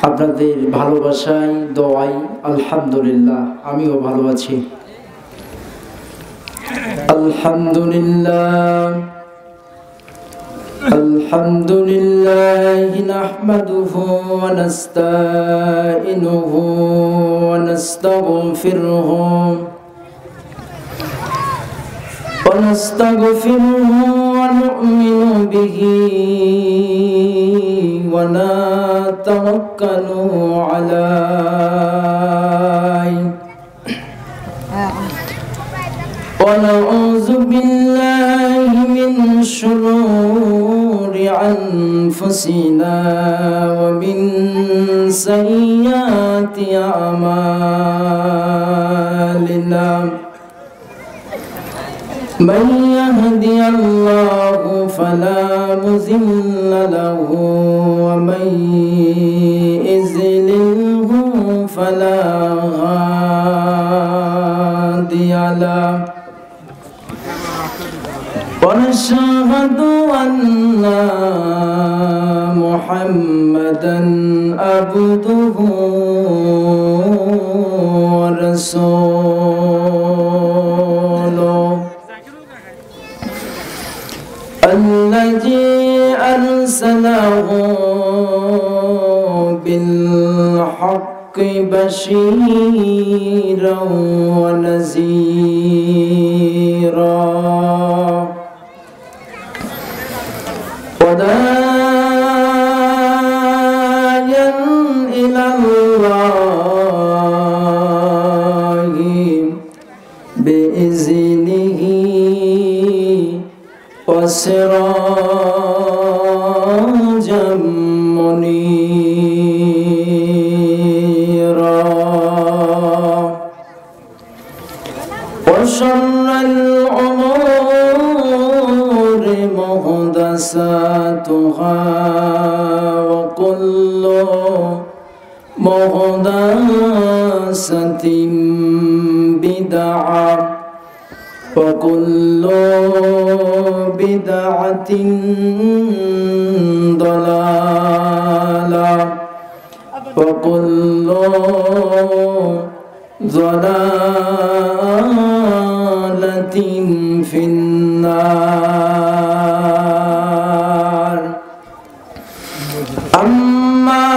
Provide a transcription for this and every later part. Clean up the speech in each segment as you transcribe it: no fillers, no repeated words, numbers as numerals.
আপনাদের ভালোবাসায় দোয়ায় আলহামদুলিল্লাহ আমিও ভালো আছি। আলহামদুলিল্লাহ আলহামদুলিল্লাহি নাহমাদুহু ওয়া নাস্তাইনুহু ওয়া নাস্তাগফিরুহু ونستغفره ونؤمن به ونتوكل عليه ونعوذ بالله من شرور أنفسنا ومن سيئات أعمالنا من يهدي الله فلا مضل له ومن يضلله فلا هادي له ونشهد أن محمدا عبده ورسوله الذي أرسله بالحق بشيرا ونذيرا وداعيا إلى الله بإذنه وسراجا منيرا وشر الأمور محدثاتها وكل محدثة بدعة وكل بدعة ضلالة وكل ضلالة في النار. أما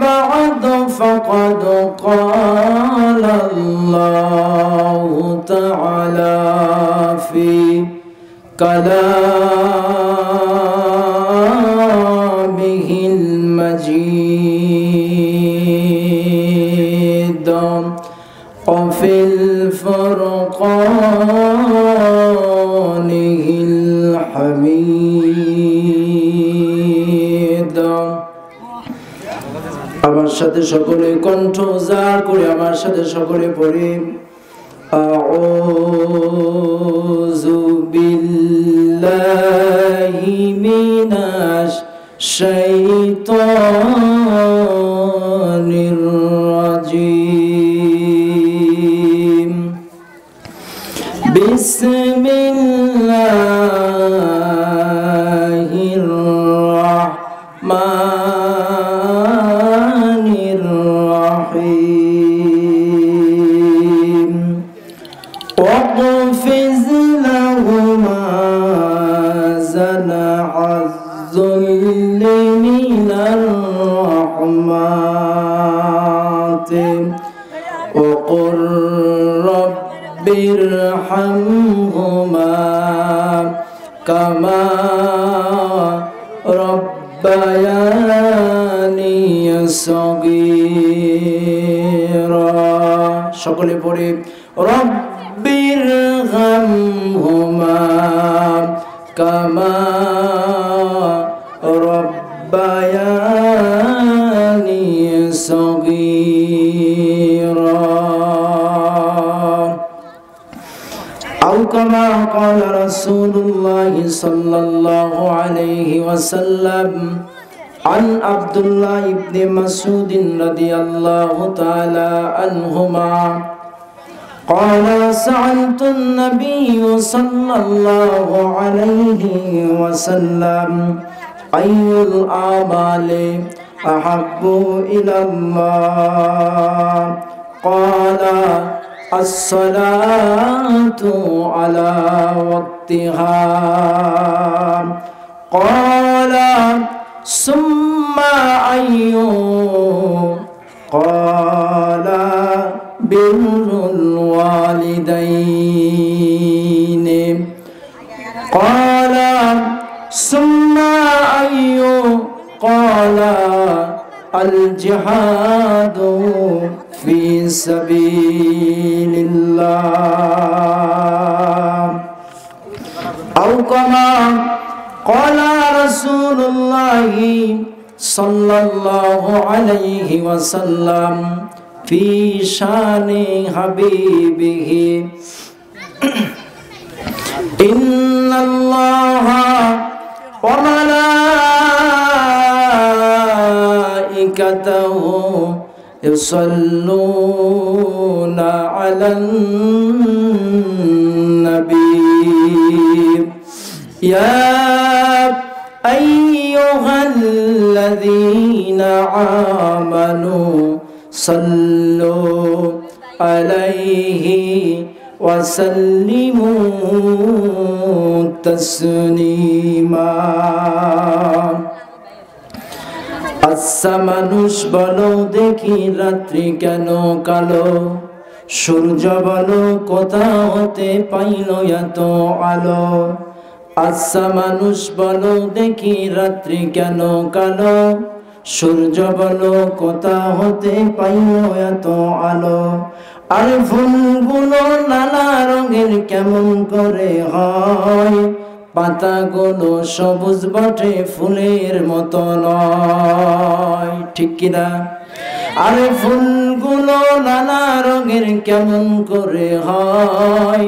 بعد فقد قال الله تعالى في كلامه المجيد وفي الفرقانه الحميد. আমার সাথে সকলে কণ্ঠ উজাড় করে আমার সাথে সকলে পড়ি আউযু বিল্লাহি মিনাশ শাইতানির রাজিম বিসমিল্লাহির রাহমানির রাহিম واقفز لهما جناح الذل من الرحمات وقل رب ارحمهما كما ربياني صغيرا. সকলে পড়ে رب ارحمهما كما ربياني صغيرا أو كما قال رسول الله صلى الله عليه وسلم عن عبد الله بن مسعود رضي الله تعالى عنهما قال سألت النبي صلى الله عليه وسلم أي الأعمال أحب إلى الله قال الصلاة على وقتها قال ثم أي قال بر الوالدين قال ثم أي قال الجهاد في سبيل الله أو كما قال رسول الله صلى الله عليه وسلم في شان حبيبه إن الله وملائكته يصلون على النبي يا أيها الذين آمنوا صلوا عليه وسلموا تسليما আচ্ছা মানুষ বলো দেখি রাত্রি কেন কালো সূর্য বলো কোথা হতে পাইল এত আলো আচ্ছা মানুষ বলো দেখি রাত্রি কেন কালো সূর্য বলো কোথা হতে পাইল এত আলো আর ফুলগুলো নানা রঙের কেমন করে হয় পাতাগুলো সবুজ বটে ফুলের মতো নয় ঠিক কিনা আরে ফুলগুলো নানা রঙের কেমন করে হয়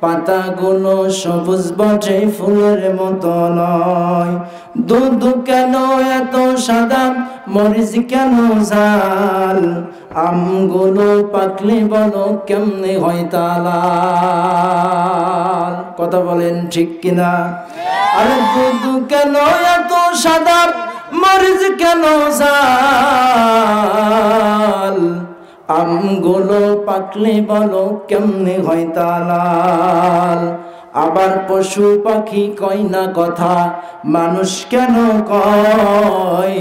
পাতাগুলো সবুজ বটে ফুলের মতো নয় দুধ কেন এত সাদা মরিচ কেন ঝাল আমগুলো পাকলে বলো কেমনে হয় তালাল কথা বলেন ঠিক কিনা আরে দুধ কেন এত সাদা মরিচ কেন ঝাল আমগুলো পাকলে বলো কেমনে হয় তালাল আবার পশু পাখি কয় না কথা মানুষ কেন কয়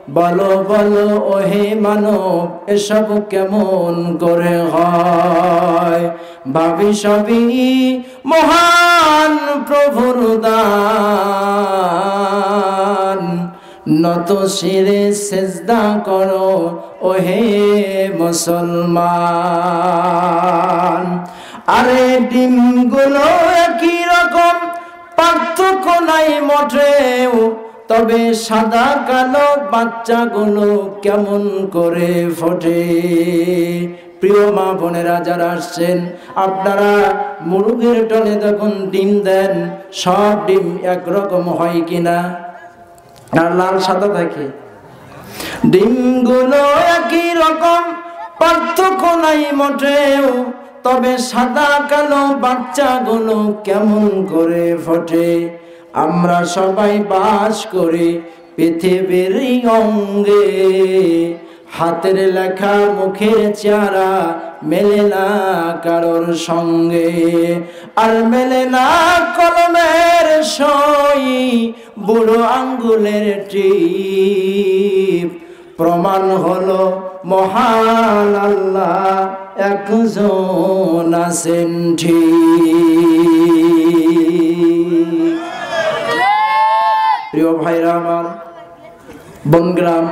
বলো বলো ওহে মানব এসব কেমন করে হয় ভাবি সবই মহান প্রভুর দান নত শিরে সেজদা করো ওহে মুসলমান আরে ডিমগুলো একই রকম পার্থক্য নাই মোটেও তবে সাদা কালো বাচ্চাগুলো কেমন করে ফোটে প্রিয় মা বোনেরা যারা আসছেন আপনারা মুরগির টলে যখন ডিম দেন সব ডিম একরকম হয় কিনা আর লাল সাদা থাকে ডিমগুলো একই রকম পার্থক্য নাই মোটেও তবে সাদা কালো বাচ্চাগুলো কেমন করে ফোটে আমরা সবাই বাস করি পৃথিবীর অঙ্গে হাতের লেখা মুখের চেহারা মেলে না কারোর সঙ্গে আর মেলে না কলমের সই বুড়ো আঙ্গুলের টিপ প্রমাণ হলো মহান আল্লাহ একজন আছেন ঠিক প্রিয় ভাইরা আমার বনগ্রাম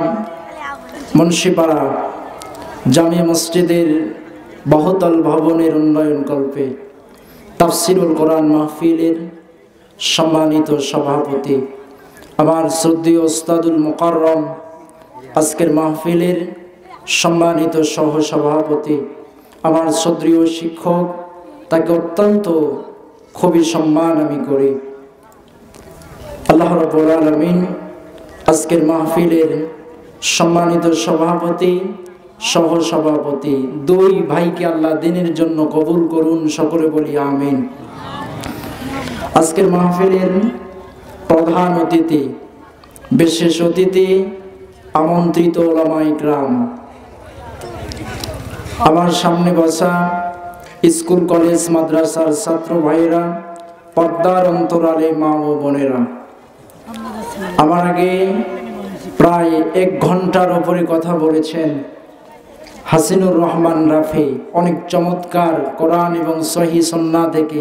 মুন্সিপাড়া জামিয়া মসজিদের বহুতল ভবনের উন্নয়ন কল্পে তাফসিরুল কোরআন মাহফিলের সম্মানিত সভাপতি আমার শ্রদ্ধেয় ওস্তাদুল মুকাররম আজকের মাহফিলের সম্মানিত সহসভাপতি আমার শ্রদ্ধেয় শিক্ষক তাকে অত্যন্ত খুবই সম্মান আমি করি আল্লাহ রাব্বুল আলামিন আজকের মাহফিলের সম্মানিত সভাপতি সহসভাপতি দুই ভাইকে আল্লাহ দিনের জন্য কবুল করুন সকলে বলি আমিন আজকের মাহফিলের প্রধান অতিথি বিশেষ অতিথি আমন্ত্রিত ওলামায়ে ইকরাম, আমার সামনে বসা স্কুল কলেজ মাদ্রাসার ছাত্র ভাইরা, পর্দার অন্তরালে মা ও বোনেরা, আমার আগে প্রায় 1 ঘন্টার উপরে কথা বলেছেন হাসিনুর রহমান রাফি। অনেক চমৎকার কোরআন এবং সহিহ সুন্নাহ থেকে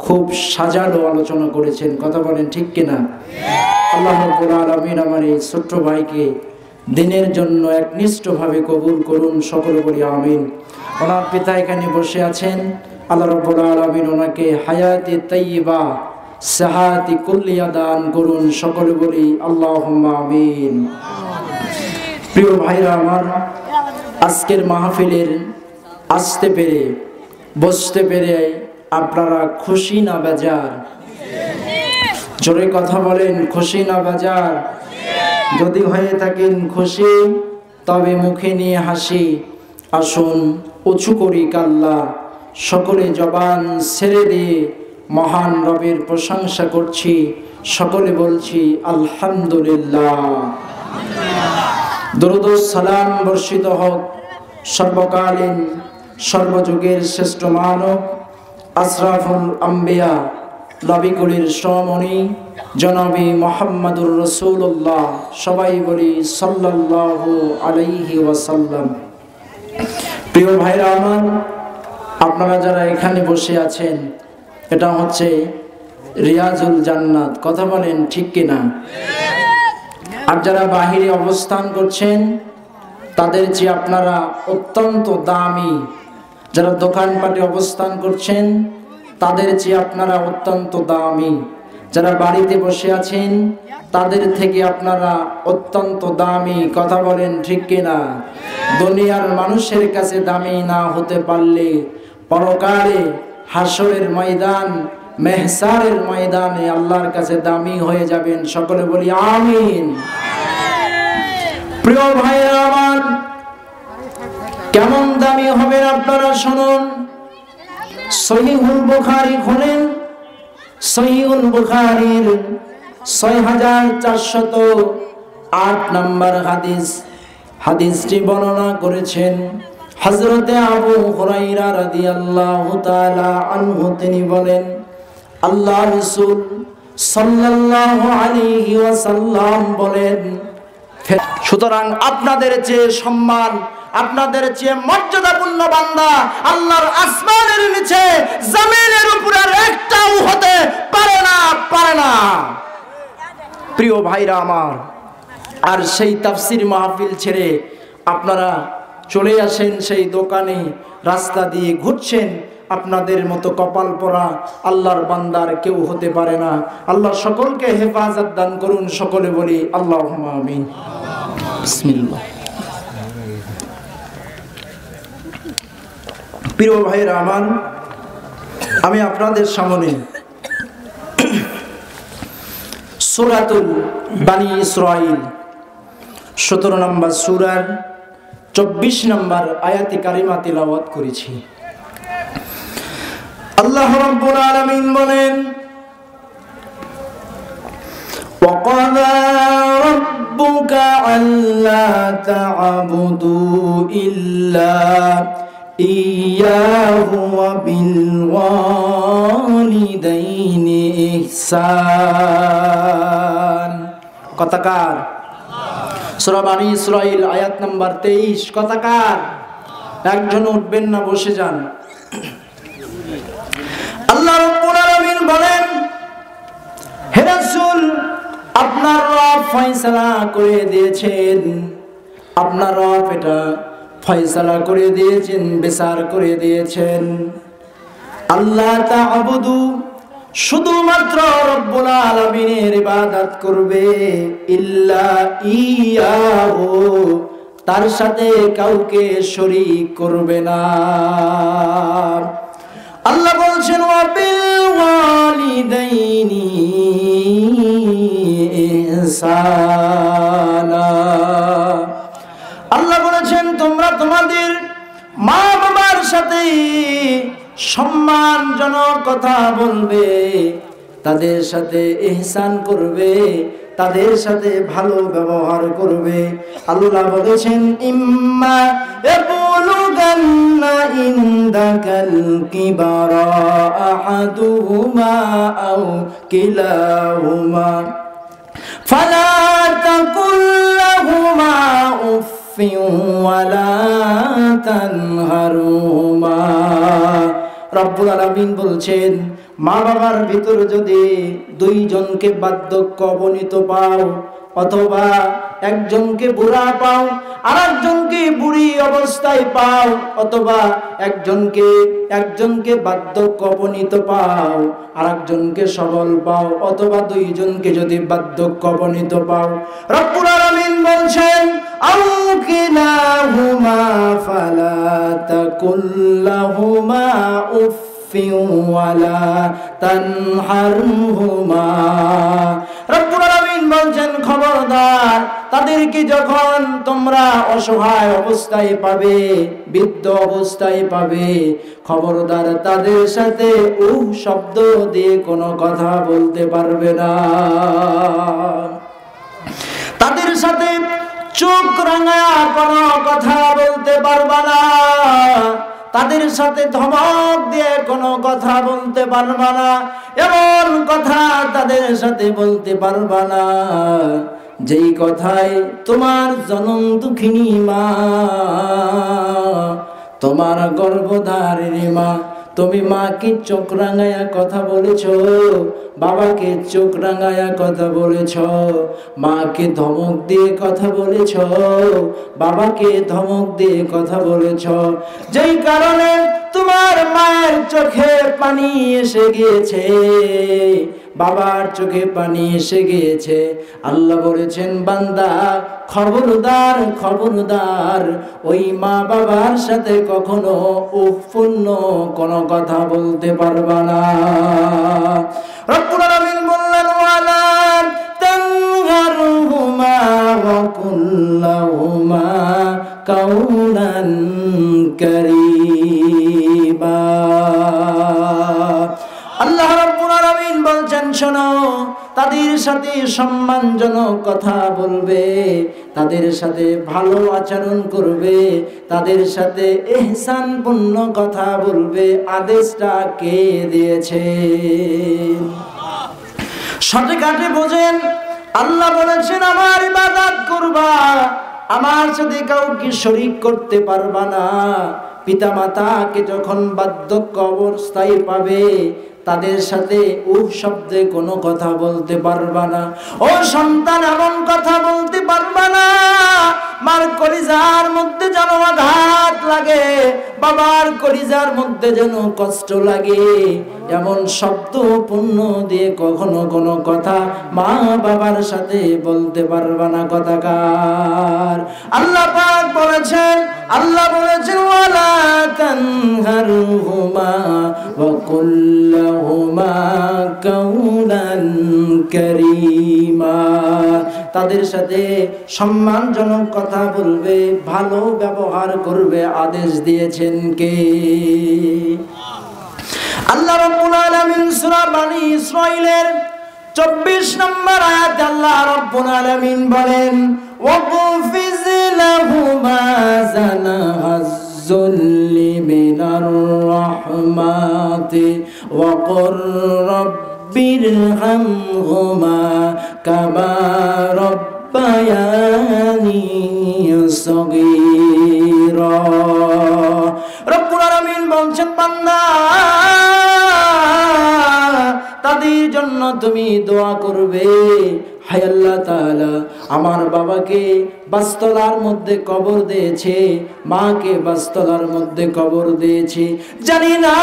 খুব সাজালো আলোচনা করেছেন। কথা বলেন ঠিক কিনা? আল্লাহ রাব্বুল আলামিন আমার এই ছোট্ট ভাইকে দিনের জন্য একনিষ্ঠভাবে কবুল করুন, সকলে বলি আমিন। ওনার পিতা এখানে বসে আছেন, আল্লাহ রাব্বুল আলামিন ওনাকে হায়াতে তাইয়্যিবা সাহাতি কুল্লিয়া দান করুন, সকলে বলি আল্লাহুম্মা আমিন। প্রিয় ভাইরা আমার, আজকের মাহফিলের আসতে পেরে বসতে পেরে আপনারা খুশি না বেজার? জোরে কথা বলেন, খুশি না বেজার? যদি হয়ে থাকেন খুশি, তবে মুখে নিয়ে হাসি। আসুন উঁচু করি কাল্লা, সকলে জবান ছেড়ে দিয়ে মহান রবের প্রশংসা করছি, সকলে বলছি আলহামদুলিল্লাহ। দরুদ ও সালাম বর্ষিত হোক সর্বকালীন সর্বযুগের শ্রেষ্ঠ মানব আশরাফুল আম্বিয়া নবীকুলের সমনি জনাবি মুহাম্মদুর রাসূলুল্লাহ, সবাই বলি সাল্লাল্লাহু আলাইহি ওয়াসাল্লাম। প্রিয় ভাইরা আমার, আপনারা যারা এখানে বসে আছেন, এটা হচ্ছে রিয়াজুল জান্নাত। কথা বলেন ঠিক কিনা? আর যারা বাহিরে অবস্থান করছেন, তাদের চেয়ে আপনারা অত্যন্ত দামি। যারা দোকানপাটে অবস্থান করছেন, তাদের চেয়ে আপনারা অত্যন্ত দামি। যারা বাড়িতে বসে আছেন, তাদের থেকে আপনারা অত্যন্ত দামি। কথা বলেন ঠিক কিনা? দুনিয়ার মানুষের কাছে দামি না হতে পারলে পরকালে হাসরের ময়দান, মেহসারের ময়দানে আল্লাহর কাছে দামি হয়ে যাবেন। সকলে বলি আমিন। প্রিয় ভাইরা আমার, কেমন দামি হবেন আপনারা শুনুন। সহিহুল বুখারী খুলেন, সহিহুল বুখারীর 6408 নম্বর হাদিস। হাদিসটি বর্ণনা করেছেন হযরতে আবু হুরায়রা রাদিয়াল্লাহু তাআলা আনহু। তিনি বলেন, আল্লাহ রাসূল সাল্লাল্লাহু আলাইহি ওয়াসাল্লাম বলেন, সুতরাং আপনাদের চেয়ে সম্মান, আপনাদের চেয়ে মর্যাদাপূর্ণ বান্দা আল্লাহর আসমানের নিচে জমিনের উপরে আর একটাও হতে পারে না, পারে না। প্রিয় ভাইরা আমার, আর সেই তাফসীর মাহফিল ছেড়ে আপনারা চলে আসেন সেই দোকানে, রাস্তা দিয়ে ঘুরছেন। আপনাদের মতো কপাল পরা আল্লাহর বান্দার কেউ হতে পারে না। আল্লাহ সকলকে হেফাজত দান করুন, সকলে বলি আল্লাহুম্মা আমিন। বিসমিল্লাহ। প্রিয় ভাইরা আমার, আমি আপনাদের সামনে সূরাতুল বানী ইসরাঈল 17 নম্বর সূরার 24 নম্বর আয়াতে কারিমা তিলাওয়াত করেছি। আল্লাহ রাব্বুল আলামিন বলেন, وَقَضَى رَبُّكَ أَلَّا تَعْبُدُوا إِلَّا إِيَّاهُ وَبِالْوَالِدَيْنِ إِحْسَانًا। কথাকার? সূরা বানী ইসরাঈল আয়াত নাম্বার 23। কথাকার? একজন উঠবেন না, বসে যান। আল্লাহ রাব্বুল আলামিন বলেন, হে রাসূল, আপনার রব ফয়সালা করে দিয়েছেন, আপনার রব এটা ফয়সালা করে দিয়েছেন, বিচার করে দিয়েছেন। আল্লাহ তা'বুদু, শুধুমাত্র রব্বুল আলামিনের ইবাদত করবে, ইল্লা ইয়াহু, তার সাথে কাউকে শরীক করবে না। আল্লাহ বলছেন, ওয়া বিল ওয়ালিদাইনি ইহসানা। আল্লাহ বলেছেন, তোমরা তোমাদের মা বাবার সাথে সম্মানজনক কথা বলবে, তাদের সাথে ইহসান করবে, তাদের সাথে ভালো ব্যবহার করবে। আল্লাহ বলেছেন ইম্মা ইয়াবলুগান্না ইনদাকাল কিবারা আহাদুহুমা আও কিলাহুমা ফালা তাকুল লাহুমা উফফিন ওয়ালা তানহারহুমা। রব্বুল আলামিন বলছেন মা বাবার ভিতর যদি দুইজনকে বার্ধক্য অবনীত পাও, অথবা একজনকে বুড়া পাও আর একজনকে বুড়ি অবস্থায় পাও, অথবা একজনকে বার্ধক্য অবনীত পাও আর একজনকে সবল পাও, অথবা দুইজনকে যদি বার্ধক্য অবনীত পাও, রব্বুল আলামিন বলছেন আও কিলাহুমা ফালা তাকুল লাহুমা উফফিন ওয়ালা তানহারহুমা। রব্বুল আলামিন বলছেন খবরদার, তাদেরকে যখন তোমরা অসহায় অবস্থায় পাবে, বৃদ্ধ অবস্থায় পাবে, খবরদার তাদের সাথে শব্দ দিয়ে কোনো কথা বলতে পারবে না। তাদের সাথে চোখ রাঙা কোনো কথা বলতে পারবে না, তাদের সাথে ধমক দিয়ে কোনো কথা বলতে পারবে না, এমন কথা তাদের সাথে বলতে পারবে না যেই কথায় তোমার জনম দুঃখিনী মা, তোমার গর্ভধারিণী মা, তুমি মাকে চোখ রাঙায়া কথা বলেছ, বাবাকে চোখ রাঙায়া কথা বলেছ, মাকে ধমক দিয়ে কথা বলেছ, বাবাকে ধমক দিয়ে কথা বলেছ, যেই কারণে তোমার মায়ের চোখে পানি এসে গিয়েছে, বাবার চোখে পানি এসে গিয়েছে। আল্লাহ বলেছেন বান্দা খবরদার, খবরদার ওই মা বাবার সাথে কখনো উফপূর্ণ কোনো কথা বলতে পারবা না। রব্বুল আলামিন বললেন ওয়ালা তানহারহুমা ওয়া কুল লাহুমা কাওলান কারীমা। আল্লাহ রাব্বুল আলামিন বলছেন শোনো, তাদের সাথে সম্মানজনক কথা বলবে, তাদের সাথে ভালো আচরণ করবে, তাদের সাথে ইহসানপূর্ণ কথা বলবে। আদেশটা কে দিয়েছে? সঠিকভাবে বোঝেন। আল্লাহ বলেছেন আমার ইবাদত করবা, আমার সাথে কাউকে শরীক করতে পারবা না। পিতা মাতাকে যখন বার্ধক্য অবস্থায় পাবে, তাদের সাথে শব্দে কোনো কথা বলতে পারবা না। ও সন্তান এমন কথা বলতে পারবা না মার কলিজার মধ্যে যেন আঘাত লাগে, বাবার কলিজার মধ্যে যেন কষ্ট লাগে, এমন শব্দ পূর্ণ দিয়ে কখনো কোনো কথা মা বাবার সাথে বলতে পারবা না। কথাকার আল্লাহ পাক বলেছেন, আল্লাহ বলেছেন ওয়ালা তানহারহুমা ওয়া কুল লাহুমা কাওলান কারীমা। তাদের সাথে সম্মানজনক কথা বলবে, ভালো ব্যবহার করবে। আদেশ দিয়েছেন কে? আল্লাহ রাব্বুল আলামিন সূরা বনী ইসরাঈলের 24 নম্বর আয়াতে আল্লাহ রাব্বুল আলামিন বলেন ওয়াকফিজ লাহুমা জানাহাজ-যুল্লি মিনার রাহমাতি ওয়া কুর রাব্বিরহামহুমা কামা রাব্বায়ানি সগীরা। রব্বুল আলামিন বলছেন বান্দা তাদের জন্য তুমি দোয়া করবে, হায় আল্লাহ তাআলা আমার বাবাকে বাসতলার মধ্যে কবর দিয়েছে, মাকে বাসতলার মধ্যে কবর দিয়েছে, জানি না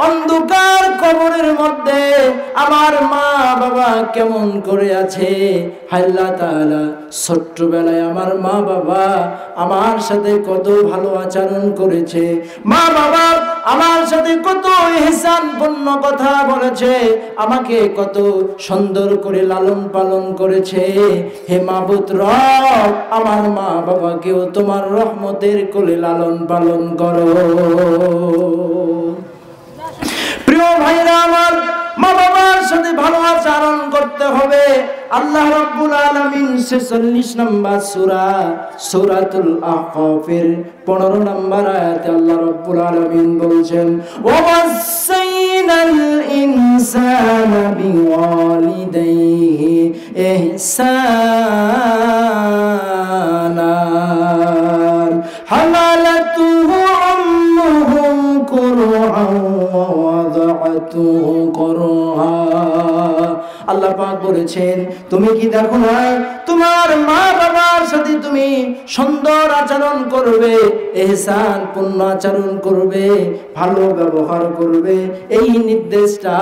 অন্ধকার কবরের মধ্যে আমার মা বাবা কেমন করে আছে। হায় আল্লাহ তাআলা ছোট্টবেলায় আমার মা বাবা আমার সাথে কত ভালো আচরণ করেছে, মা বাবা আমার সাথে কত ইহসানপূর্ণ কথা বলেছে, আমাকে কত সুন্দর করে লালন পালন করেছে। হে মাবুদ রব, আমার মা বাবাকেও তোমার রহমতের কোলে লালন পালন করো। প্রিয় ভাইরা আমার, মা বাবার সাথে ভালো আচরণ করতে হবে। আল্লাহ রাব্বুল আলামিন 46 নম্বর সূরা সূরাতুল আহকাফের 15 নম্বর আয়াতে আল্লাহ রাব্বুল আলামিন বলছেন, ওয়াসাইনাল ইনসানা বিওয়ালিদাইহি ইহসানা হামালাতুহু উম্মুহু কুরআন ওয়া ওয়াদাআতুহু কুরআ। আল্লাহ পাক বলেছেন, তুমি কি দেখো না তোমার মা বাবার সাথে তুমি সুন্দর আচরণ করবে, ইহসান পূর্ণ আচরণ করবে, ভালো ব্যবহার করবে। এই নির্দেশটা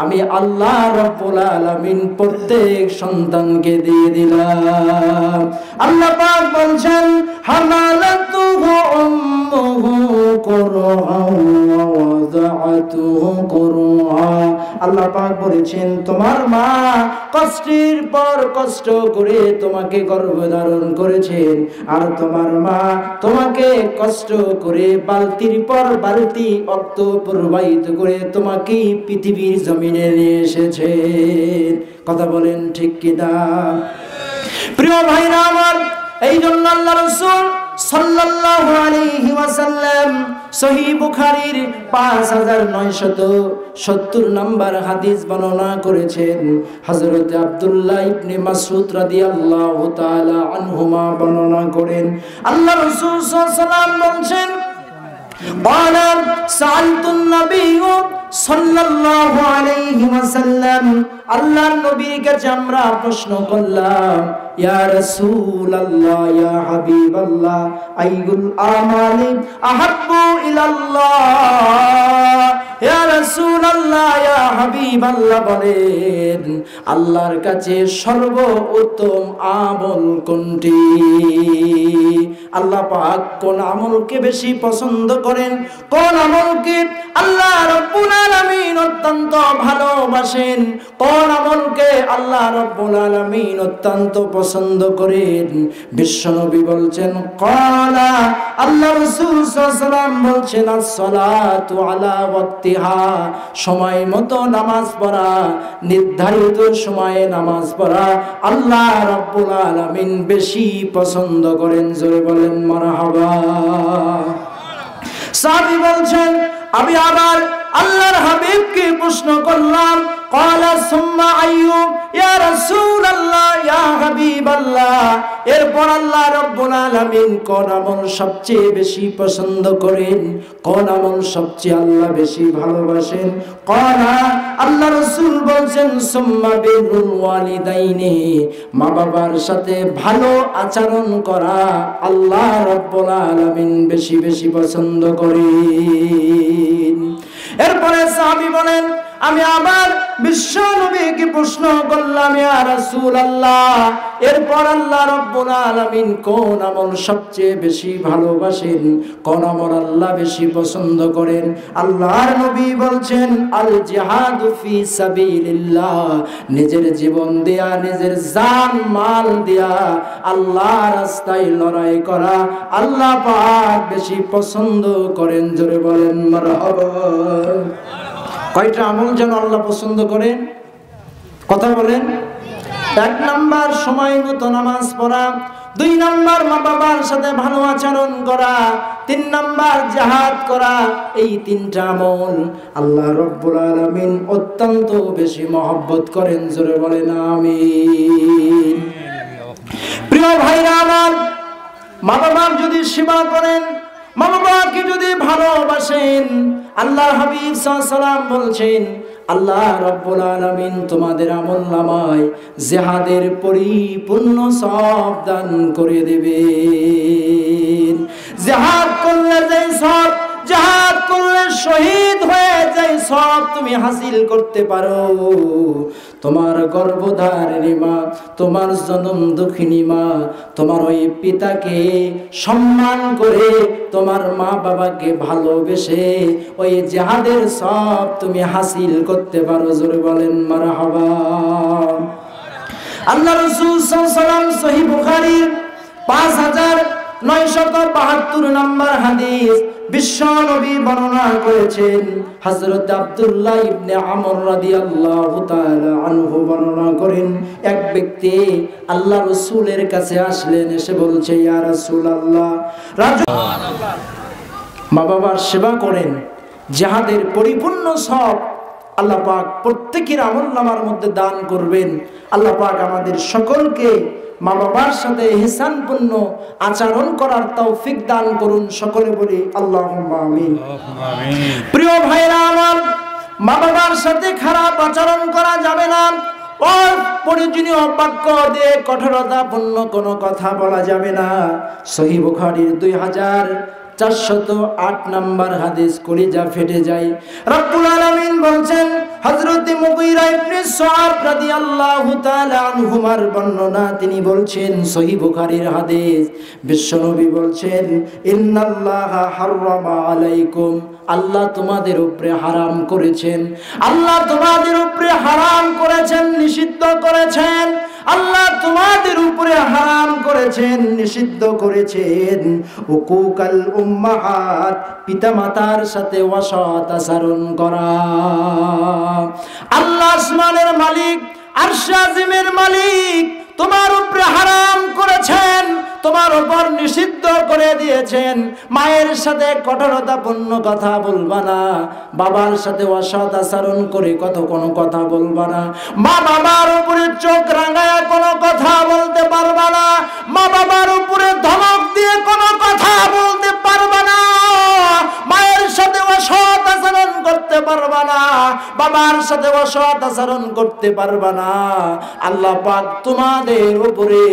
আমি আল্লাহ রাব্বুল আলামিন প্রত্যেক সন্তানকে দিয়ে দিলাম। আল্লাহ পাক বলছেন, হামালাতুহু উম্মুহু কুরআন ওয়া ওয়াদাআতুহু কুরআ। আল্লাহ পাক বলেছেন, তোমার মা কষ্টের পর কষ্ট করে তোমাকে গর্ভধারণ করেছেন, আর তোমার মা তোমাকে কষ্ট করে বালতির পর বালতি রক্ত প্রবাহিত করে তোমাকে পৃথিবীর জমিনে নিয়ে এসেছেন। কথা বলেন ঠিক কি না? প্রিয় ভাইরা আমার, এই জন্য আল্লাহ রাসূল সাল্লাল্লাহু আলাইহি ওয়াসাল্লাম সহিহ বুখারীর 5970 নম্বর হাদিস বর্ণনা করেছেন। হযরত আব্দুল্লাহ ইবনে মাসউদ রাদিয়াল্লাহু তাআলা আনহুমা বর্ণনা করেন, আল্লাহ রাসূল সাল্লাল্লাহু আলাইহি ওয়াসাল্লাম বলেন, قال سألت النبي সাল্লাল্লাহু আলাইহি ওয়াসাল্লাম, আল্লাহর নবীর কাছে আমরা প্রশ্ন করলাম, ইয়া রাসূলুল্লাহ ইয়া হাবিবাল্লাহ আইয়ুল আমালি আহাব্বু ইলাল্লাহ। ইয়া রাসূলুল্লাহ ইয়া হাবিবাল্লাহ বলেন, আল্লাহর কাছে সর্বোত্তম আমল কোনটি? আল্লাহ পাক কোন আমলকে বেশি পছন্দ করেন, কোন আমলকে আল্লাহ রাব্বুল আলামিন অত্যন্ত ভালোবাসেন, কোন আমলকে আল্লাহ রাব্বুল আলামিন অত্যন্ত পছন্দ করেন? বিশ্বনবী বলছেন, ক্বালা, আল্লাহ রাসূল সাল্লাল্লাহু আলাইহি ওয়াসাল্লাম বলছেন, আস-সালাতু আলা ওয়াক্তিহা, সময় মতো নামাজ পড়া, নির্ধারিত সময়ে নামাজ পড়া আল্লাহ রাব্বুল আলামিন বেশি পছন্দ করেন। জোরে বলেন মারহাবা। সাহাবী বলছেন, আমি আবার আল্লাহর হাবিবকে প্রশ্ন করলাম, ক্বালা সুম্মা আইয়ু ইয়া রাসূলুল্লাহ ইয়া হাবিবাল্লাহ, এরপর আল্লাহ রাব্বুল আলামিন কোন আমল সবচেয়ে বেশি পছন্দ করেন, কোন আমল সবচেয়ে আল্লাহ বেশি ভালোবাসেন? ক্বালা, আল্লাহ রাসূল বলেন, সুম্মা বিরুল ওয়ালিদাইনি, মা বাবার সাথে ভালো আচরণ করা আল্লাহ রাব্বুল আলামিন বেশি বেশি পছন্দ করেন। এরপরে সাহাবী বলেন, আমি আবার বিশ্ব নবীকে প্রশ্ন করলাম, ইয়া রাসূলুল্লাহ, এরপর আল্লাহ রাব্বুল আলামিন কোন আমল সবচেয়ে বেশি ভালোবাসেন, কোন আমল আল্লাহ বেশি পছন্দ করেন? আল্লাহর নবী বলছেন, আল জিহাদু ফি সাবিলিল্লাহ, নিজের জীবন দেয়া, নিজের জান মাল দেয়া আল্লাহর রাস্তায় লড়াই করা আল্লাহ পাক বেশি পছন্দ করেন। জোরে বলেন মারহাবা। কয়টা আমল যেন আল্লাহ পছন্দ করেন? কথা বলেন। 1 নাম্বার সময় মতো নামাজ পড়া, 2 নাম্বার মা বাবার সাথে ভালো আচরণ করা, 3 নাম্বার জিহাদ করা। এই 3টা আমল আল্লাহ রাব্বুল আলামিন অত্যন্ত বেশি মহব্বত করেন। জোরে বলেন আমিন। প্রিয় ভাইরা আমার, মা বাবার যদি সেবা করেন, মা বাবাকে যদি ভালোবাসেন, আল্লাহর হাবিব সাল্লাল্লাহু আলাইহি ওয়াসাল্লাম বলছেন, আল্লাহ রাব্বুল আলামিন তোমাদের আমলনামায় জিহাদের পরিপূর্ণ সওয়াব দান করে দেবেন। জিহাদ করলে যে সওয়াব, জিহাদ করলে শহীদ হয়ে যে সওয়াব তুমি হাসিল করতে পারো, তোমার গর্ভধারিণী মা, তোমার জনম দুঃখিনী মা, তোমার ওই পিতাকে সম্মান করে, তোমার মা বাবাকে ভালোবেসে ওই জিহাদের সওয়াব তুমি হাসিল করতে পারো। জোরে বলেন মারহাবা। আল্লাহ রাসূল সাল্লাল্লাহু আলাইহি ওয়াসাল্লাম সহিহ বুখারীর 5972 নম্বর হাদিস বিশ্ব নবী বর্ণনা করেছেন, হযরত আব্দুল্লাহ ইবনে আমর রাদিয়াল্লাহু তাআলা আনহু বর্ণনা করেন, এক ব্যক্তি আল্লাহ রাসূলের কাছে আসলেন, এসে বলছে, ইয়া রাসূলুল্লাহ, মা বাবার সেবা করেন, যাহাদের পরিপূর্ণ সব আল্লাহ পাক প্রত্যেকের আমলনামার মধ্যে দান করবেন। আল্লাহ পাক আমাদের সকলকে মা বাবার সাথে ইহসানপূর্ণ আচরণ করার তৌফিক দান করুন। সকলে বলি আল্লাহুম্মা আমিন। প্রিয় ভাইরা আমার, মা বাবার সাথে খারাপ আচরণ করা যাবে না। অপ্রয়োজনীয় বাক্য দিয়ে কঠোরতাপূর্ণ কোনো কথা বলা যাবে না। সহিহ বুখারীর 2408 নম্বর হাদিস, কলিজা ফেটে যায়। রব্বুল আলামিন বলছেন, হযরত মুগীরা ইবনে শুআব রাদিয়াল্লাহু তাআলা আনহুমার বর্ণনা, তিনি বলছেন, সহিহ বুখারীর হাদিস, বিশ্বনবী বলছেন, ইন্নাল্লাহা হাররামা আলাইকুম, আল্লাহ তোমাদের উপরে হারাম করেছেন, আল্লাহ তোমাদের উপরে হারাম করেছেন, নিষিদ্ধ করেছেন, আল্লাহ তোমাদের উপরে হারাম করেছেন, নিষিদ্ধ করেছেন হুকুকাল উম্মাহাত, পিতামাতার সাথে অসৎ আচরণ করা। আল্লাহ আসমানের মালিক, আরশ আজিমের মালিক তোমার উপরে হারাম করেছেন, তোমার উপর নিষিদ্ধ করে দিয়েছেন। মায়ের সাথে কঠোরতাপূর্ণ কথা বলবা না, বাবার সাথে অসৎ আচরণ করে কোনো কথা বলবা না, মা বাবার উপরে চোখ রাঙায়া কোনো কথা বলতে পারবা না, মা বাবার উপরে ধমক দিয়ে কোনো কথা বলতে পারবা না, মায়ের সাথে অসৎ আচরণ করতে পারবা না, বাবার সাথে অসৎ আচরণ করতে পারবা না। আল্লাহ পাক তোমাদের উপরে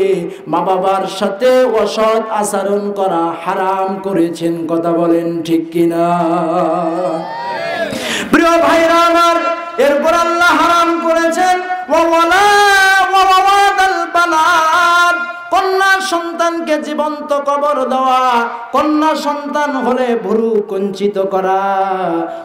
মা বাবার সাথে অসৎ আচরণ করা হারাম করেছেন। কথা বলেন ঠিক কিনা? প্রিয় ভাইরা আমার, এরপর আল্লাহ হারাম করেছেন কন্যা সন্তানকে জীবন্ত কবর দেওয়া, কন্যা সন্তান হলে ভ্রু কুঞ্চিত করা,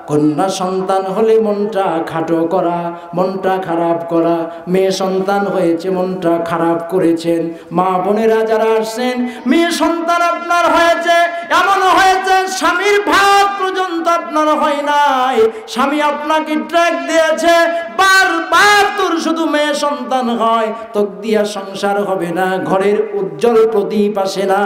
কন্যা সন্তান হলে মনটা খাটো করা, মনটা খারাপ করা। মেয়ে সন্তান হয়েছে, মনটা খারাপ করেছেন। মা বোনেরা যারা আসছেন, মেয়ে সন্তান আপনার হয়েছে, এমন হয়েছে স্বামীর ভাত পর্যন্ত আপনার হয় নাই, স্বামী আপনাকে ট্র্যাক দিয়েছে, বারবার তোর শুধু মেয়ে সন্তান হয়, তোক দিয়া সংসার হবে না, ঘরের উজ্জ্বল প্রদীপ আসে না,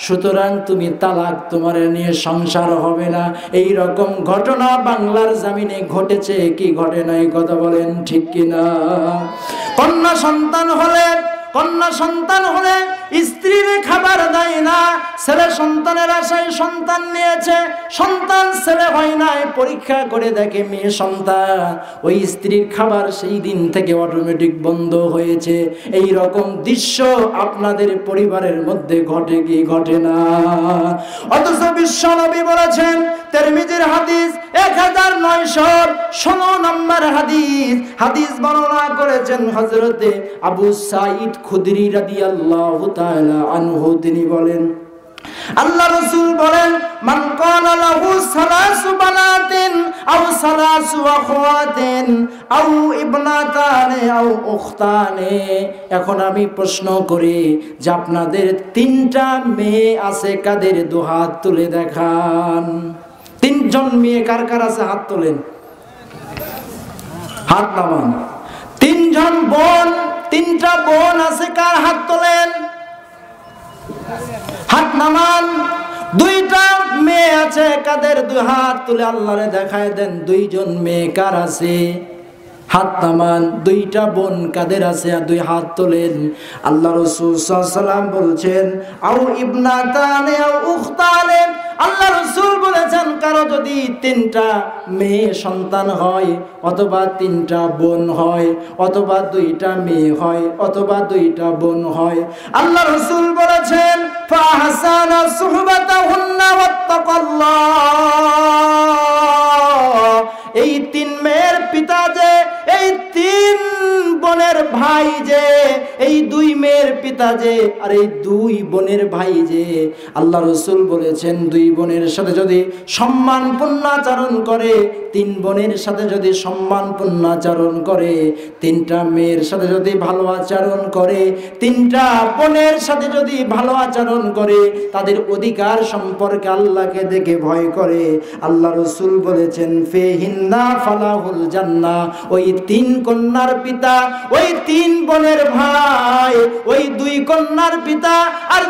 সুতরাং তুমি তালাক, তোমার নিয়ে সংসার হবে না। এই রকম ঘটনা বাংলার জমিনে ঘটেছে কি ঘটে নাই? কথা বলেন ঠিক কিনা? কন্যা সন্তান হলে স্ত্রীর খাবার দেয় না, ছেলে সন্তানের আশায় সন্তান নিয়েছে, সন্তান ছেলে হয় নাই, পরীক্ষা করে দেখে মেয়ে সন্তান, ওই স্ত্রীর খাবার সেই দিন থেকে অটোমেটিক বন্ধ হয়েছে। এই রকম দৃশ্য আপনাদের পরিবারের মধ্যে ঘটে কি ঘটে না? অথচ বিশ্বনবী বলেছেন, তিরমিজির হাদিস 1916 নম্বর হাদিস বর্ণনা করেছেন হযরতে আবু সাঈদ খুদরি রাদিয়াল্লাহু তাআলা আনহু, তিনি বলেন, আল্লাহ রাসূল বলেন, মান কানা লাহু সালাসু বানাতিন আও সালাসু আখওয়াতিন আও ইবনাতানে আও উখতানে। এখন আমি প্রশ্ন করি যে আপনাদের 3টা মেয়ে আছে, কাদের? দুহাত তুলে দেখান। 3জন মেয়ে কার কার আছে? হাত তোলেন, হাত নামান। 3জন বোন, 3টা বোন আছে, কার? হাত তোলেন, হাত নামান। 2টা মেয়ে আছে, কাদের? 2 হাত তুলে আল্লাহরে দেখায় দেন, 2জন মেয়ে কার আছে? হাত নামান। 2টা বোন কাদের আছে? 2 হাত তোলেন। আল্লাহ রাসূল সাল্লাল্লাহু আলাইহি ওয়াসাল্লাম বলছেন, আও ইবনাতানে আও উখতানে, আল্লাহ রাসূল বলেছেন, কারো যদি 3টা মেয়ে সন্তান হয়, অথবা 3টা বোন হয়, অথবা 2টা মেয়ে হয়, অথবা 2টা বোন হয়, আল্লাহ রাসূল বলেছেন, ফাহসানা সুহবাতাহুন্না ওয়াত্তাকাল্লাহ। এই 3 মেয়ের পিতা যে এই 3 বোনের ভাই যে, এই দুই মেয়ের পিতা যে, আর এই দুই বোনের ভাই যে, আল্লাহ রাসূল বলেছেন দুই বোনের সাথে যদি সম্মানপূর্ণ আচরণ করে, তিন বোনের সাথে যদি সম্মানপূর্ণ আচরণ করে, তিনটা মেয়ের সাথে যদি ভালো আচরণ করে, তিনটা বোনের সাথে যদি ভালো আচরণ করে, তাদের অধিকার সম্পর্কে আল্লাহকে দেখে ভয় করে, আল্লাহ রাসূল বলেছেন ফিহিন্না ফালাহুল জান্নাহ। ওই তিন কন্যার পিতা, ওই তিন বোনের ভাই, ওই দুই কন্যার পিতা আর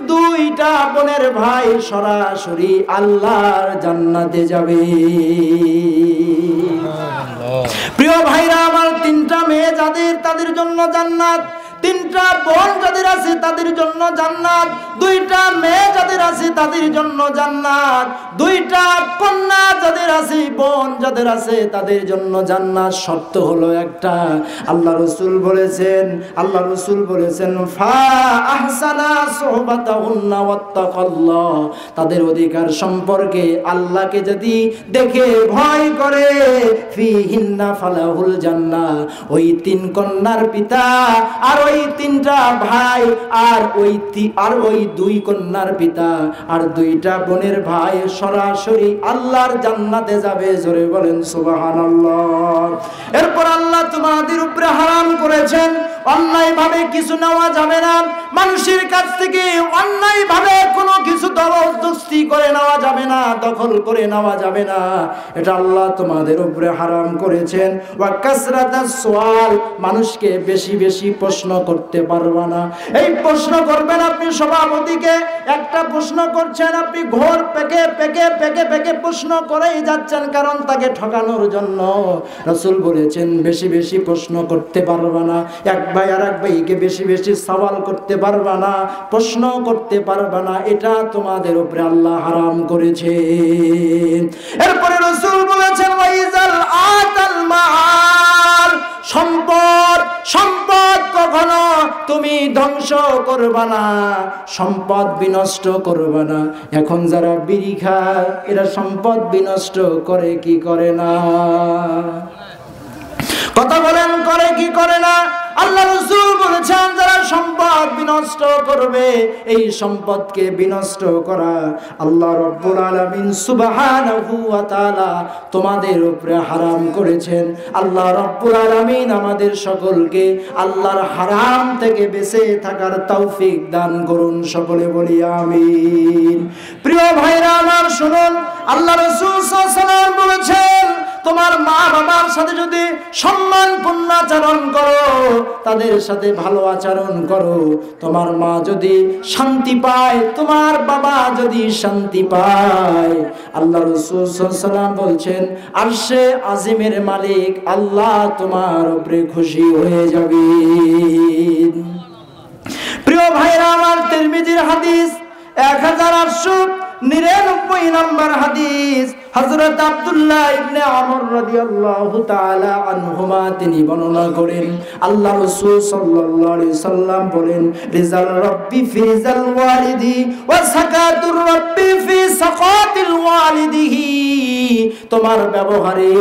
দুইটা বোনের ভাই সরাসরি আল্লাহর জান্নাতে যাবে। প্রিয় ভাইরা আমার, তিনটা মেয়ে যাদের, তাদের জন্য জান্নাত। তিনটা বোন যাদের আছে তাদের জন্য জান্নাত। দুইটা মেয়ে যাদের আছে তাদের জন্য জান্নাত। দুইটা কন্যা যাদের আছে, বোন যাদের আছে তাদের জন্য জান্নাত। শর্ত হলো একটা, আল্লাহ রাসূল বলেছেন ফা আহসানা সুহবাতাহুন্না ওয়াত্তাকাল্লাহ। তাদের অধিকার সম্পর্কে আল্লাহকে যদি দেখে ভয় করে, ফিহিন্না ফালাহুল জান্নাহ। ওই তিন কন্যার পিতা আর ওই তিনটা ভাই আর ওই দুই কন্যার পিতা আর দুইটা বোনের ভাই সরাসরি আল্লাহর জান্নাতে যাবে। জোরে বলেন সুবহানাল্লাহ। এরপর আল্লাহ তোমাদের উপরে হারাম করেছেন অন্যায় ভাবে কিছু নেওয়া যাবে না, মানুষের কাছ থেকে অন্যায় ভাবে কোনো কিছু জবরদস্তি করে নেওয়া যাবে না, দখল করে নেওয়া যাবে না, এটা আল্লাহ তোমাদের উপরে হারাম করেছেন। ওয়া কাসরাতাস সুআল, মানুষকে বেশি বেশি প্রশ্ন করতে পারবা না। এই প্রশ্ন করবেন আপনি সভাপতিকে, একটা প্রশ্ন করছেন আপনি ঘোর পেকে প্রশ্ন করেই যাচ্ছেন, কারণ তাকে ঠকানোর জন্য। রাসূল বলেছেন বেশি বেশি প্রশ্ন করতে পারবা না। এক ভাই আর এক ভাইকে বেশি বেশি সওয়াল করতে পারবা না, প্রশ্ন করতে পারবা না, এটা তোমাদের উপরে আল্লাহ হারাম করেছে। এরপরে রাসূল বলেছেন ওয়াইজাল আতাল মাল, সম্পদ কখনো তুমি ধ্বংস করবা না, সম্পদ বিনষ্ট করবা না। এখন যারা বিড়ি খায় এরা সম্পদ বিনষ্ট করে কি করে না? কথা বলেন, করে কি করে না? আল্লাহ রাসূল বলেছেন যারা সম্পদ বিনষ্ট করবে, এই সম্পদকে বিনষ্ট করা আল্লাহ রাব্বুল আলামিন সুবহানাহু ওয়া তাআলা তোমাদের উপরে হারাম করেছেন। আল্লাহ রাব্বুল আলামিন আমাদের সকলকে আল্লাহর হারাম থেকে বেঁচে থাকার তৌফিক দান করুন, সকলে বলি আমিন। প্রিয় ভাইরা আমার শুনুন, আল্লাহ রাসূল সাল্লাল্লাহু আলাইহি ওয়াসাল্লাম বলেছেন তোমার মা বাবার সাথে যদি সম্মানপূর্ণ আচরণ করো, তাদের সাথে ভালো আচরণ করো, তোমার মা যদি শান্তি পায়, তোমার বাবা যদি শান্তি পায়, আল্লাহ রাসূল সাল্লাল্লাহু আলাইহি ওয়াসাল্লাম বলছেন আরশে আজিমের মালিক আল্লাহ তোমার উপরে খুশি হয়ে যাবে। প্রিয় ভাইরা আমার, তিরমিজির হাদিস 1899 নম্বর হাদিস, হযরত আব্দুল্লাহ ইবনে আমর রাদিয়াল্লাহু তাআলা আনহুমা তিনি বর্ণনা করেন, আল্লাহ রাসূল সাল্লাল্লাহু আলাইহি সাল্লাম বলেন রিজাল রাব্বি ফি রিজাল ওয়ালিদি ওয়া সাকাতুর রাব্বি ফি সাকাতিল ওয়ালিদিহি। তোমার ব্যবহারে,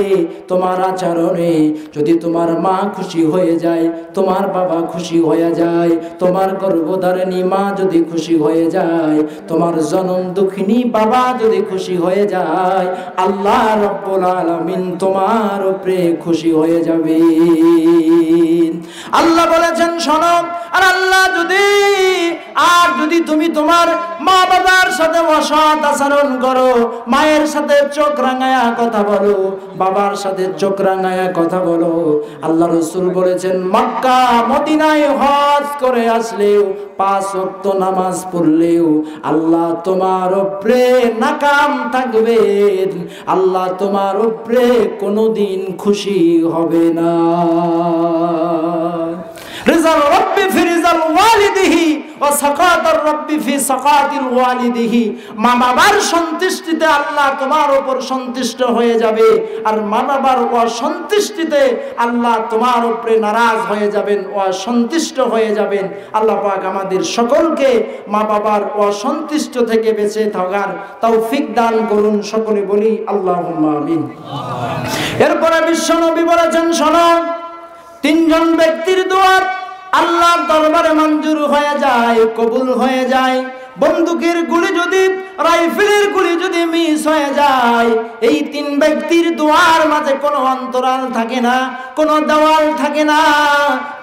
তোমার আচরণে যদি তোমার মা খুশি হয়ে যায়, তোমার বাবা খুশি হয়ে যায়, তোমার গর্ভধারিণী মা যদি খুশি হয়ে যায়, তোমার জনম দুঃখিনী বাবা যদি খুশি হয়ে যায়, আল্লাহ রাব্বুল আলামিন তোমার উপরে খুশি হয়ে যাবে। আল্লাহ বলেছেন শোনো, আর আল্লাহ যদি তুমি তোমার মা বাবার সাথে অসৎ আচরণ করো, মায়ের সাথে চোখ রাঙায়া কথা বলো, বাবার সাথে চোখ রাঙায়া কথা বলো, আল্লাহ রাসূল বলেছেন মক্কা মদিনায় হজ করে আসলেও, 5 ওয়াক্ত নামাজ পড়লেও আল্লাহ তোমার উপরে নাকাম থাকবে, আল্লাহ তোমার উপরে কোনোদিন খুশি হবে না। রিজাল রাব্বি ফি রিজাল ওয়ালিদিহি ওয়া সাকাতুর রাব্বি ফি সাকাতিল ওয়ালিদিহি। মা বাবার সন্তুষ্টিতে আল্লাহ তোমার উপর সন্তুষ্ট হয়ে যাবে, আর মা বাবার অসন্তুষ্টিতে আল্লাহ তোমার উপরে নারাজ হয়ে যাবেন, অসন্তুষ্ট হয়ে যাবেন। আল্লাহ পাক আমাদের সকলকে মা বাবার অসন্তুষ্ট থেকে বেঁচে থাকার তৌফিক দান করুন, সকলে বলি আল্লাহুম্মা আমিন। এরপরে বিশ্বনবী বলেছেন শোনো, তিনজন ব্যক্তির দোয়া আল্লাহর দরবারে মঞ্জুর হয়ে যায়, কবুল হয়ে যায়। বন্দুকের গুলি যদি, রাইফেলের গুলি যদি মিস হয়ে যায়, এই তিন ব্যক্তির দোয়ার মাঝে কোনো অন্তরাল থাকে না, কোনো দেওয়াল থাকে না,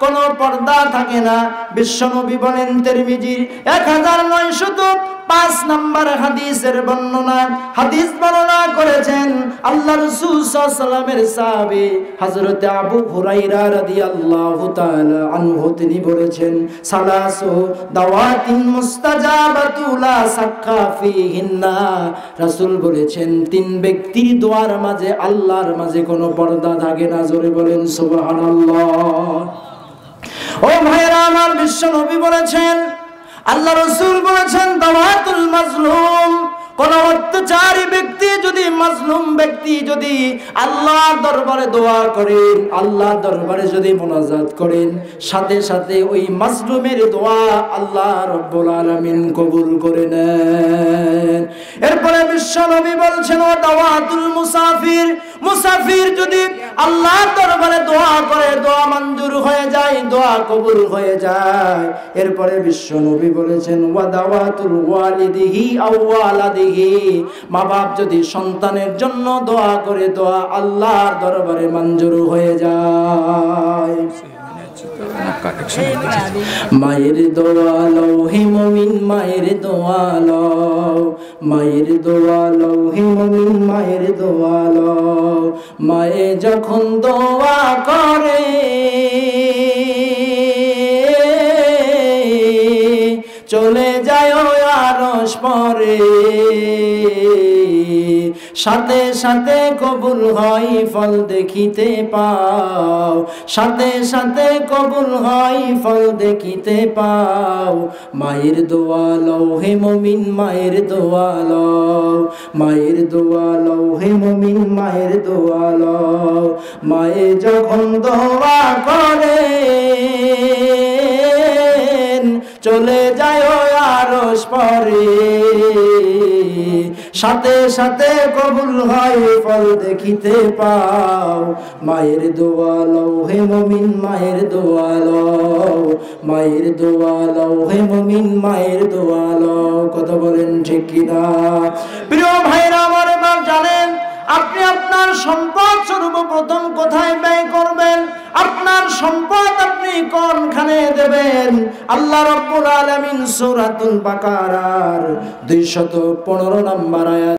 কোনো পর্দা থাকে না। বিশ্বনবী বলেন তিরমিজির 1905 নম্বর হাদিসের বর্ণনা, হাদিস বর্ণনা করেছেন আল্লাহ রাসূল সাল্লাল্লাহু আলাইহি ওয়াসাল্লামের সাহাবী হযরত আবু হুরায়রা রাদিয়াল্লাহু তাআলা আনহু, তিনি বলেছেন সালাসু দাওয়াতিন মুস্তাজাবাতু লা সাক্কা ফিহিন্না। রাসূল বলেছেন তিন ব্যক্তির দোয়ার মাঝে আল্লাহর মাঝে কোনো পর্দা থাকে না। জোরে বলেন সুবহানাল্লাহ। ও ভাইরা আমার, বিশ্বনবী বলেছেন, আল্লাহ রাসূল বলেছেন দাওয়াতুল মাজলুম, কোন অত্যাচারী ব্যক্তি যদি, মাজলুম ব্যক্তি যদি আল্লাহর দরবারে দোয়া করেন, আল্লাহর দরবারে যদি মুনাজাত করেন, সাথে সাথে ওই মাজলুমের দোয়া আল্লাহ রাব্বুল আলামিন কবুল করে নেন। এরপরে বিশ্বনবী বলছেন ও দাওয়াতুল মুসাফির, মুসাফির যদি আল্লাহর দরবারে দোয়া করে, দোয়া মঞ্জুর হয়ে যায়, দোয়া কবুল হয়ে যায়। এরপরে বিশ্বনবী বলেছেন ওয়া দাওয়াতুল ওয়ালিদিহি আও ওয়ালাদিহি, মা বাপ যদি সন্তানের জন্য দোয়া করে, দোয়া আল্লাহর দরবারে মঞ্জুর হয়ে যায়। মায়ের দোয়া লও হে মুমিন, মায়ের দোয়া লও, মায়ের দোয়া লও হে মুমিন, মায়ের দোয়া লও। মায়ে যখন দোয়া করে চলে যায় আরশ পরে, সাথে সাথে কবুল হয় ফল দেখিতে পাও, সাথে সাথে কবুল হয় ফল দেখিতে পাও। মায়ের দোয়া লও হে মুমিন, মায়ের দোয়া লও, মায়ের দোয়া লও হে মুমিন, মায়ের দোয়া লও। মায়ে যখন দোয়া করে চলে যায় আরশ পরে, সাথে সাথে কবুল হয় ফল দেখিতে পাও। মায়ের দোয়া লও হে মুমিন, মায়ের দোয়া লও, মায়ের দোয়া লও হে মুমিন, মায়ের দোয়া লও। কথা বলেন ঠিক কিনা? প্রিয় ভাইরা আমার, এবার জানেন আপনি আপনার সম্পদ সর্বপ্রথম কোথায় ব্যয় করবেন, আপনার সম্পদ আপনি কোনখানে দেবেন। আল্লাহ রাব্বুল আলামিন সূরাতুল বাকারার 215 নম্বর আয়াত